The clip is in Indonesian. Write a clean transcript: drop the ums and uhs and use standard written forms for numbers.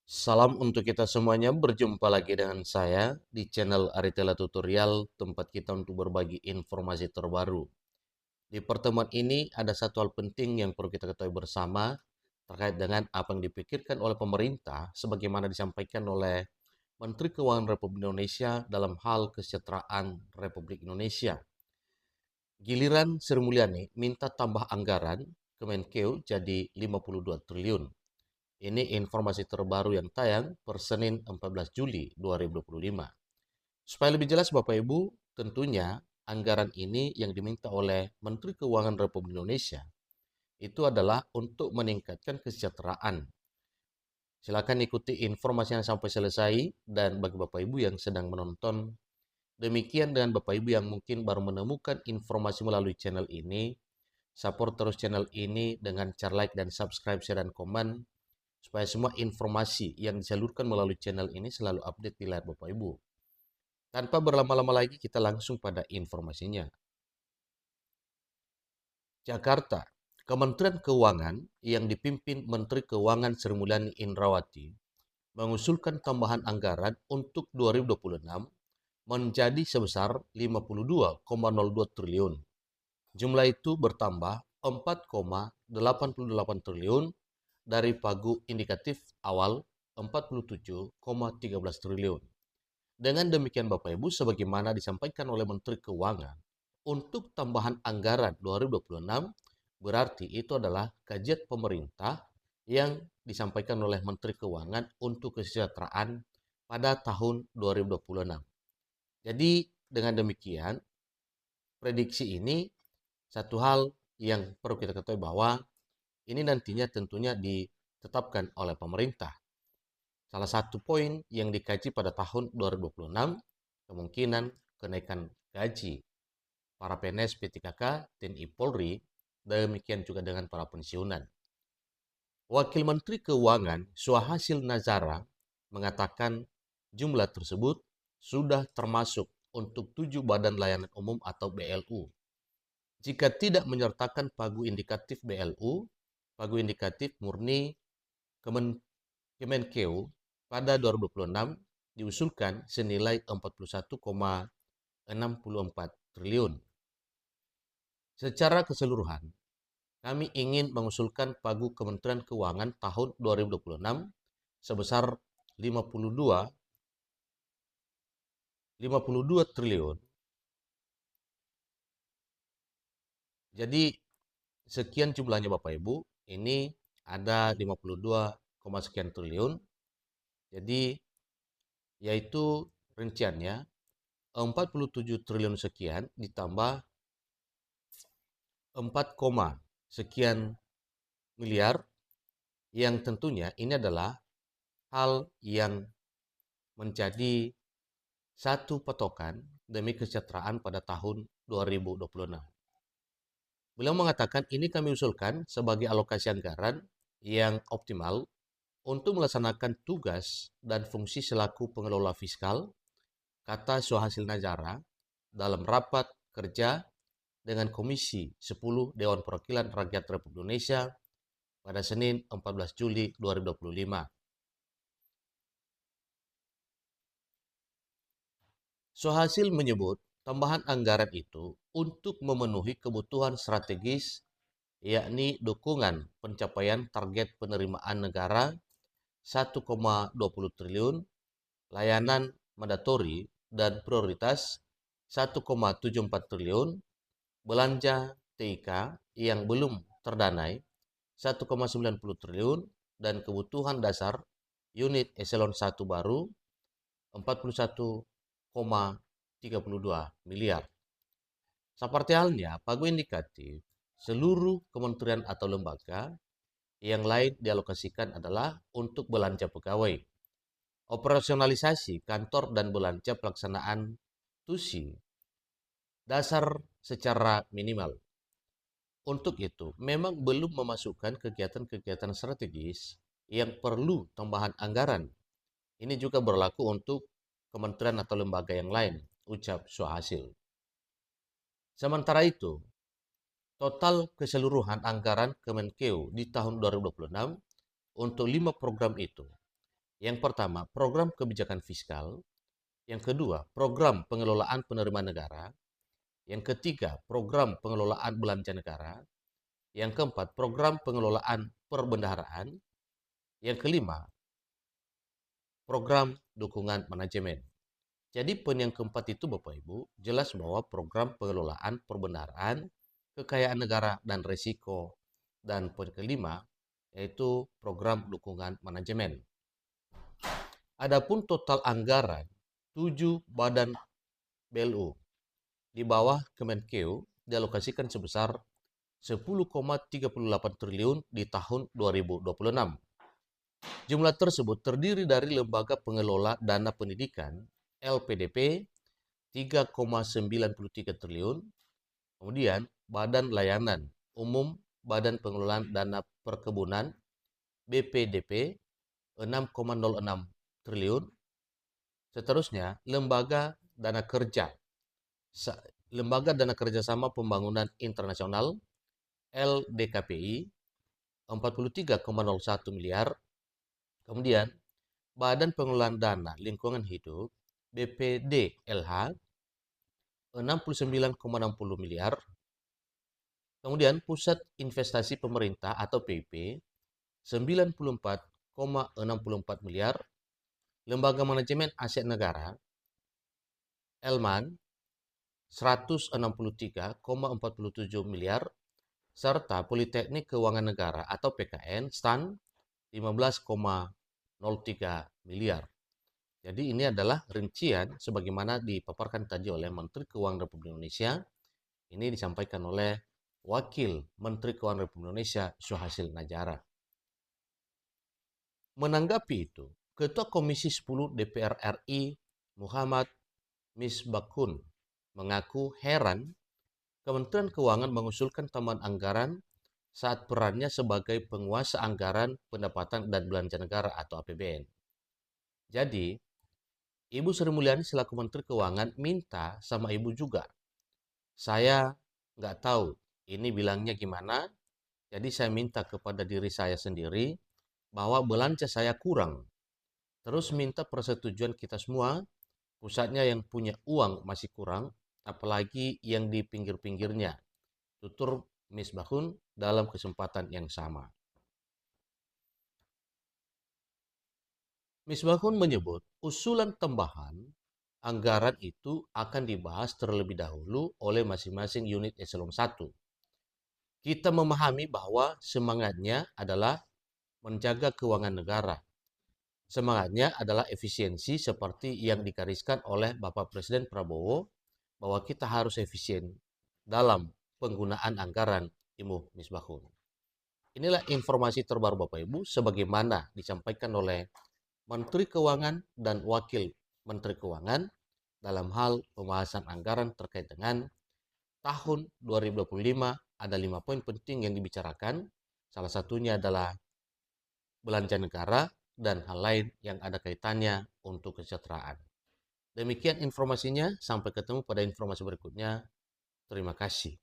Salam untuk kita semuanya, berjumpa lagi dengan saya di channel Aritela Tutorial, tempat kita untuk berbagi informasi terbaru. Di pertemuan ini ada satu hal penting yang perlu kita ketahui bersama terkait dengan apa yang dipikirkan oleh pemerintah sebagaimana disampaikan oleh Menteri Keuangan Republik Indonesia dalam hal kesejahteraan Republik Indonesia. Giliran Sri Mulyani minta tambah anggaran Kemenkeu jadi 52 triliun. Ini informasi terbaru yang tayang per Senin 14 Juli 2025. Supaya lebih jelas Bapak Ibu, tentunya anggaran ini yang diminta oleh Menteri Keuangan Republik Indonesia itu adalah untuk meningkatkan kesejahteraan. Silakan ikuti informasinya sampai selesai dan bagi Bapak Ibu yang sedang menonton, demikian dengan Bapak Ibu yang mungkin baru menemukan informasi melalui channel ini, support terus channel ini dengan cara like dan subscribe, share dan komen supaya semua informasi yang disalurkan melalui channel ini selalu update di layar Bapak Ibu. Tanpa berlama-lama lagi, kita langsung pada informasinya. Jakarta, Kementerian Keuangan yang dipimpin Menteri Keuangan Sri Mulyani Indrawati mengusulkan tambahan anggaran untuk 2026 menjadi sebesar 52,02 triliun. Jumlah itu bertambah 4,88 triliun dari pagu indikatif awal 47,13 triliun. Dengan demikian Bapak Ibu, sebagaimana disampaikan oleh Menteri Keuangan, untuk tambahan anggaran 2026 berarti itu adalah kajian pemerintah yang disampaikan oleh Menteri Keuangan untuk kesejahteraan pada tahun 2026. Jadi dengan demikian, prediksi ini satu hal yang perlu kita ketahui bahwa ini nantinya tentunya ditetapkan oleh pemerintah. Salah satu poin yang dikaji pada tahun 2026 kemungkinan kenaikan gaji para PNS P3K, TNI Polri, demikian juga dengan para pensiunan. Wakil Menteri Keuangan Suhasil Nazara mengatakan jumlah tersebut sudah termasuk untuk 7 badan layanan umum atau BLU. Jika tidak menyertakan pagu indikatif BLU, pagu indikatif murni Kemenkeu pada 2026 diusulkan senilai 41,64 triliun. Secara keseluruhan, kami ingin mengusulkan pagu Kementerian Keuangan tahun 2026 sebesar 52 triliun. Jadi sekian jumlahnya Bapak Ibu, ini ada 52, sekian triliun. Jadi yaitu rinciannya 47 triliun sekian ditambah 4, sekian miliar yang tentunya ini adalah hal yang menjadi satu patokan demi kesejahteraan pada tahun 2026. Beliau mengatakan ini kami usulkan sebagai alokasi anggaran yang optimal untuk melaksanakan tugas dan fungsi selaku pengelola fiskal, kata Suhasil Nazara dalam rapat kerja dengan Komisi 10 Dewan Perwakilan Rakyat Republik Indonesia pada Senin 14 Juli 2025. Suhasil menyebut tambahan anggaran itu untuk memenuhi kebutuhan strategis yakni dukungan pencapaian target penerimaan negara 1,20 triliun, layanan mandatori dan prioritas 1,74 triliun, belanja TIK yang belum terdanai 1,90 triliun, dan kebutuhan dasar unit eselon 1 baru 41,32 miliar. Seperti halnya pagu indikatif, seluruh kementerian atau lembaga yang lain dialokasikan adalah untuk belanja pegawai, operasionalisasi kantor dan belanja pelaksanaan TUSI dasar secara minimal. Untuk itu, memang belum memasukkan kegiatan-kegiatan strategis yang perlu tambahan anggaran. Ini juga berlaku untuk kementerian atau lembaga yang lain, ucap Suhasil. Sementara itu, total keseluruhan anggaran Kemenkeu di tahun 2026 untuk 5 program itu Yang pertama, program kebijakan fiskal. Yang kedua, program pengelolaan penerimaan negara. Yang ketiga, program pengelolaan belanja negara. Yang keempat, program pengelolaan perbendaharaan. Yang kelima, program dukungan manajemen. Jadi poin yang keempat itu Bapak Ibu, jelas bahwa program pengelolaan perbendaharaan, kekayaan negara dan risiko. Dan poin kelima, yaitu program dukungan manajemen. Adapun total anggaran 7 badan BLU di bawah Kemenkeu dialokasikan sebesar 10,38 triliun di tahun 2026. Jumlah tersebut terdiri dari Lembaga Pengelola Dana Pendidikan LPDP 3,93 triliun, kemudian Badan Layanan Umum Badan Pengelolaan Dana Perkebunan BPDP 6,06 triliun. Seterusnya, Lembaga Dana Kerjasama Pembangunan Internasional LDKPI 43,01 miliar. Kemudian, Badan Pengelolaan Dana Lingkungan Hidup BPDLH 69,60 miliar. Kemudian Pusat Investasi Pemerintah atau PIP 94,64 miliar. Lembaga Manajemen Aset Negara Elman 163,47 miliar, serta Politeknik Keuangan Negara atau PKN STAN 15,03 miliar. Jadi ini adalah rincian sebagaimana dipaparkan tadi oleh Menteri Keuangan Republik Indonesia. Ini disampaikan oleh Wakil Menteri Keuangan Republik Indonesia Suhasil Najara. Menanggapi itu, Ketua Komisi 10 DPR RI Muhammad Misbakun mengaku heran Kementerian Keuangan mengusulkan tambahan anggaran saat perannya sebagai penguasa anggaran pendapatan dan belanja negara atau APBN. Jadi, Ibu Sri Mulyani selaku Menteri Keuangan minta sama Ibu juga. Saya nggak tahu ini bilangnya gimana, jadi saya minta kepada diri saya sendiri bahwa belanja saya kurang. Terus minta persetujuan kita semua, pusatnya yang punya uang masih kurang, apalagi yang di pinggir-pinggirnya. Tutur Misbahun dalam kesempatan yang sama. Misbahun menyebut usulan tambahan anggaran itu akan dibahas terlebih dahulu oleh masing-masing unit eselon 1. Kita memahami bahwa semangatnya adalah menjaga keuangan negara. Semangatnya adalah efisiensi seperti yang digariskan oleh Bapak Presiden Prabowo bahwa kita harus efisien dalam penggunaan anggaran Ibu Misbahun. Inilah informasi terbaru Bapak Ibu sebagaimana disampaikan oleh Menteri Keuangan dan Wakil Menteri Keuangan dalam hal pembahasan anggaran terkait dengan tahun 2025. Ada 5 poin penting yang dibicarakan. Salah satunya adalah belanja negara dan hal lain yang ada kaitannya untuk kesejahteraan. Demikian informasinya, sampai ketemu pada informasi berikutnya. Terima kasih.